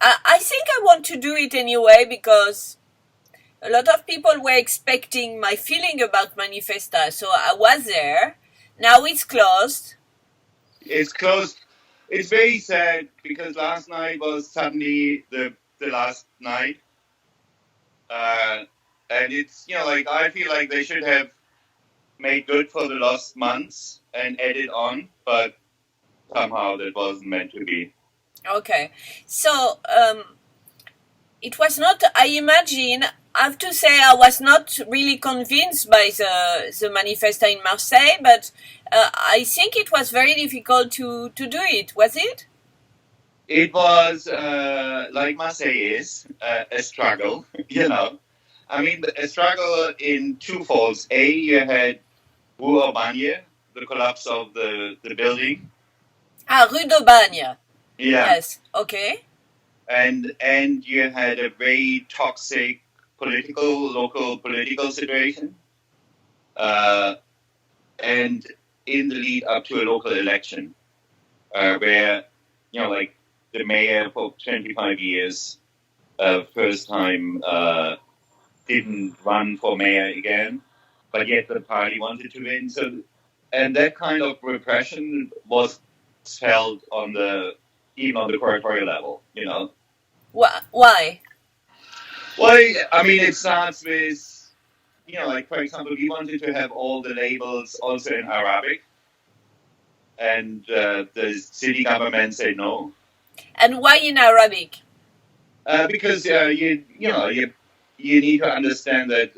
I think I want to do it anyway because a lot of people were expecting my feeling about Manifesta, so I was there. Now it's closed. It's closed. It's very sad because last night was suddenly the last night, and it's like I feel like they should have made good for the lost months and added on, but somehow that wasn't meant to be. Okay, so it was not. I imagine. I have to say I was not really convinced by the Manifesta in Marseille, but I think it was very difficult to do it. Was it? It was like Marseille is a struggle, I mean, a struggle in two folds. A, you had Rue Aubagne, the collapse of the building. Rue d'Aubagne. Yeah. Yes. Okay. And you had a very toxic local political situation. And in the lead up to a local election, where, like the mayor for 25 years, first time, didn't run for mayor again, but yet the party wanted to win. So, and that kind of repression was felt even on the curatorial level, Why? Well, I mean, it starts with, like, for example, we wanted to have all the labels also in Arabic, and the city government said no. And why in Arabic? Because you need to understand that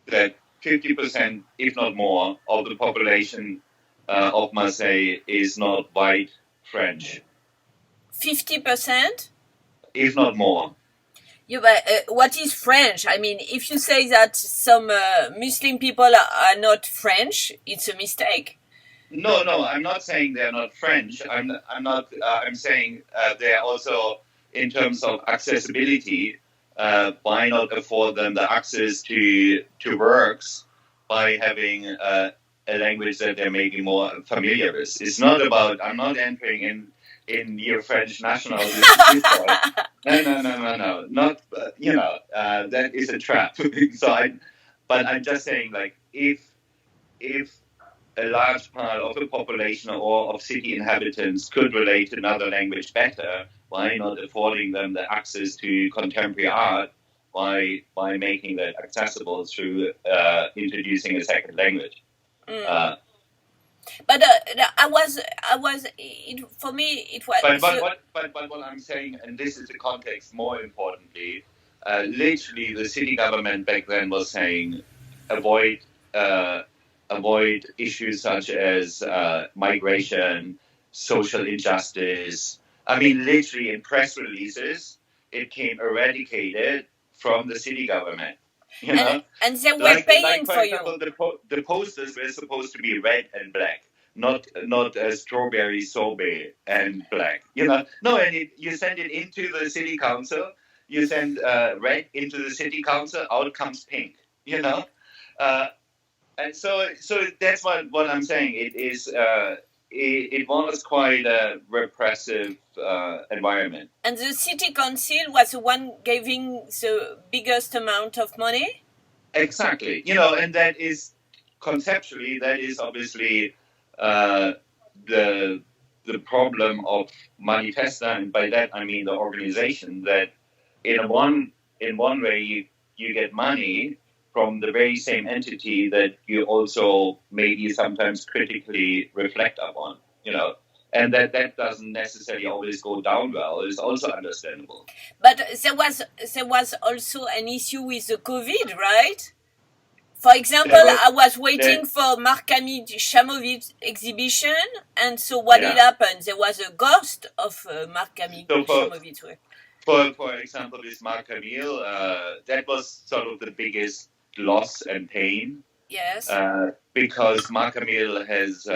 that 50%, if not more, of the population of Marseille is not white French. 50%? If not more. Yeah, but what is French? I mean, if you say that some Muslim people are not French, it's a mistake. No, I'm not saying they're not French. I'm not. I'm saying they're also, in terms of accessibility, why not afford them the access to works by having a language that they're maybe more familiar with? It's not about. I'm not entering in your French nationalism. No. Not that is a trap. But I'm just saying, like, if a large part of the population or of city inhabitants could relate to another language better, why not affording them the access to contemporary art by making that accessible through introducing a second language? But for me, it was. But what I'm saying, and this is the context more importantly, literally the city government back then was saying, avoid issues such as migration, social injustice. I mean, literally in press releases, it came eradicated from the city government. And they were paying for example, you. The posters were supposed to be red and black, not strawberry sorbet and black. No, and you send it into the city council. You send red into the city council. Out comes pink. And so that's what I'm saying. It is. It was quite a repressive environment. And the city council was the one giving the biggest amount of money? Exactly. And that is, conceptually, that is obviously the problem of Manifesta, and by that I mean the organization, that in one way you get money from the very same entity that you also maybe sometimes critically reflect upon, and that doesn't necessarily always go down well. It's also understandable. But there was also an issue with the COVID, right? For example, I was waiting for Marc Camille Chamovit's exhibition, and so what did happen? There was a ghost of Marc Camille Chamovit. For example, with Marc Camille, that was sort of the biggest loss and pain. Yes. Because Marc Camille has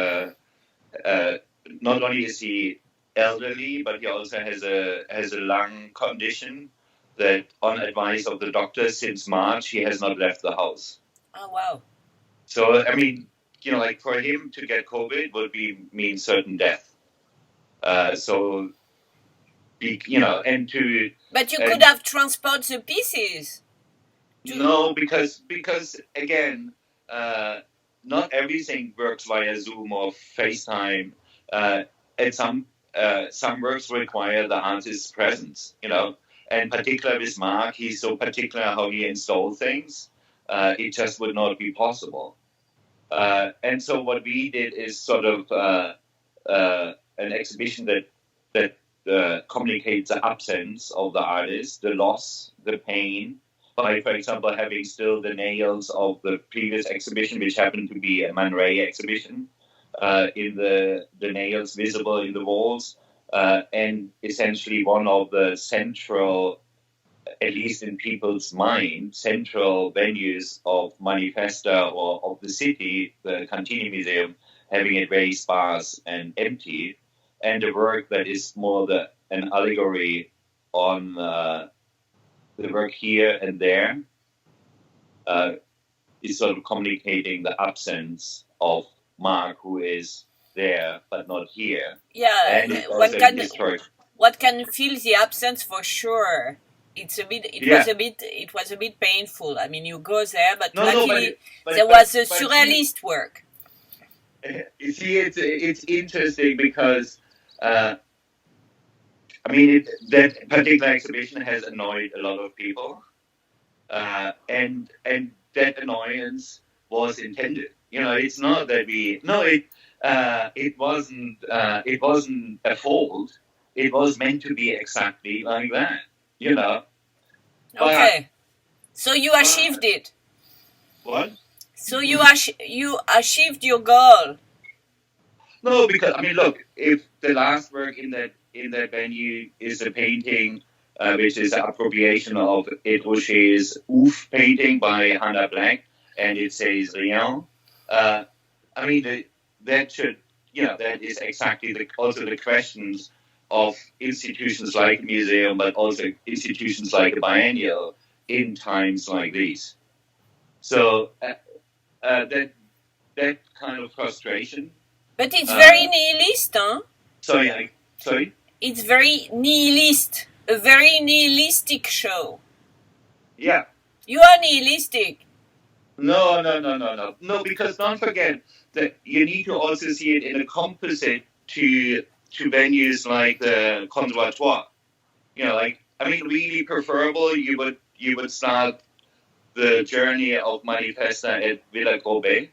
not only is he elderly, but he also has a lung condition that, on advice of the doctor, since March he has not left the house. Oh wow! So I mean, like for him to get COVID would mean certain death. So and to. But you could have transported the pieces. No, because again, not everything works via Zoom or FaceTime. And some works require the artist's presence, and particularly with Mark, he's so particular how he installs things. It just would not be possible. And so what we did is sort of an exhibition that communicates the absence of the artist, the loss, the pain, by, for example, having still the nails of the previous exhibition, which happened to be a Man Ray exhibition, in the nails visible in the walls, and essentially one of the central, at least in people's mind, central venues of Manifesta or of the city, the Cantini Museum, having it very sparse and empty, and a work that is more an allegory on the work here and there, is sort of communicating the absence of Mark, who is there but not here. Yeah, and what can feel the absence for sure. It was a bit painful. I mean, you go there, but luckily there was a surrealist work. You see, it's interesting because that particular exhibition has annoyed a lot of people, and that annoyance was intended. It's not that it wasn't a fault. It was meant to be exactly like that. Okay, so you achieved it. What? So you achieved your goal. No, because look, if the last work in that venue is a painting, which is an appropriation of Ed Rocher's Ouf painting by Hannah Black, and it says Rien. That should, that is exactly also the questions of institutions like a museum, but also institutions like a biennial in times like these. So that kind of frustration. But it's very nihilist, huh? Sorry? It's very nihilist, a very nihilistic show. Yeah. You are nihilistic. No, because don't forget that you need to also see it in a composite to venues like the Conservatoire. Really preferable, you would start the journey of Manifesta at Villa Grobet.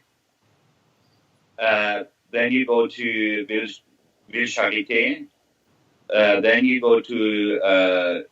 Then you go to Ville Charité. Then you go to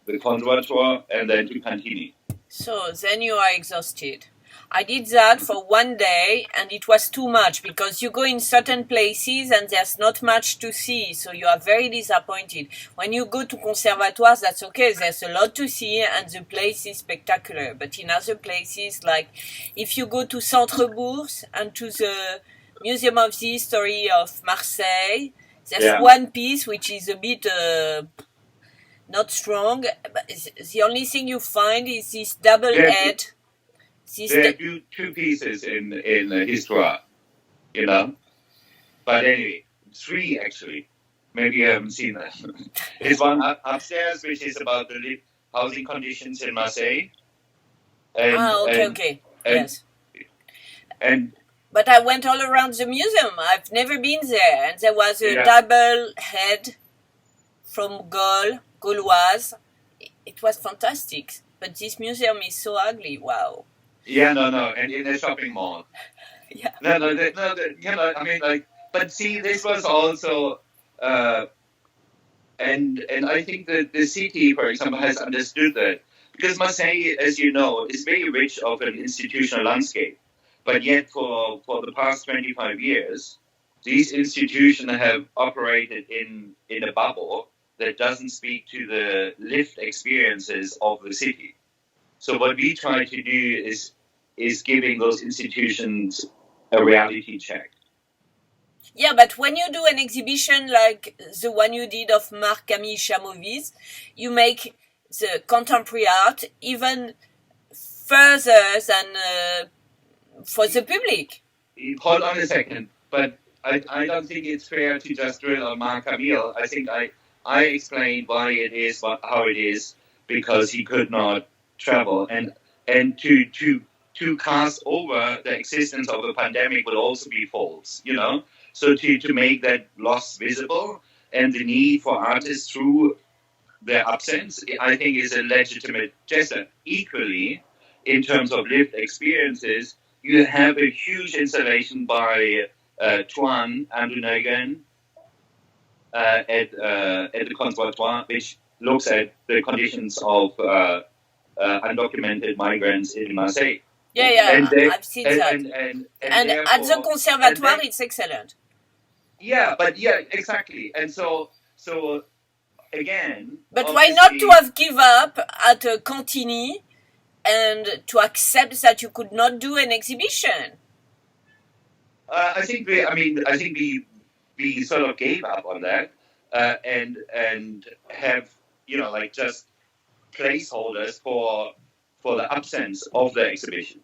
the Conservatoire, and then to Cantini. So then you are exhausted. I did that for one day, and it was too much because you go in certain places and there's not much to see, so you are very disappointed. When you go to conservatoires, that's okay, there's a lot to see and the place is spectacular. But in other places, like if you go to Centre Bourse and to the Museum of the History of Marseille, there's one piece which is a bit not strong. But the only thing you find is this double head. There are two pieces in Histoire, But anyway, three actually. Maybe you haven't seen that. There's one upstairs which is about the housing conditions in Marseille. Okay. Yes. But I went all around the museum. I've never been there. And there was a double head from Gauloise. It was fantastic. But this museum is so ugly. Wow. Yeah, no. And in a shopping mall. Yeah. But see, this was also, and I think that the city, for example, has understood that. Because Marseille, as you know, is very rich of an institutional landscape. But yet, for the past 25 years, these institutions have operated in a bubble that doesn't speak to the lived experiences of the city. So what we try to do is giving those institutions a reality check. Yeah, but when you do an exhibition like the one you did of Marc-Camille Chamovis, you make the contemporary art even further than for the public. Hold on a second, but I don't think it's fair to just drill on Marc-Camille. I think I explained why it is how it is because he could not travel, and to cast over the existence of a pandemic would also be false, you know. So to make that loss visible and the need for artists through their absence, I think is a legitimate gesture. Equally, in terms of lived experiences, you have a huge installation by Tuan Andunegen at the Conservatoire, which looks at the conditions of undocumented migrants in Marseille. Yeah, I've seen that. And at the Conservatoire, it's excellent. Yeah, exactly. And so again. But why not to have given up at Cantini and to accept that you could not do an exhibition? I think we sort of gave up on that and have, like just placeholders for the absence of the exhibition.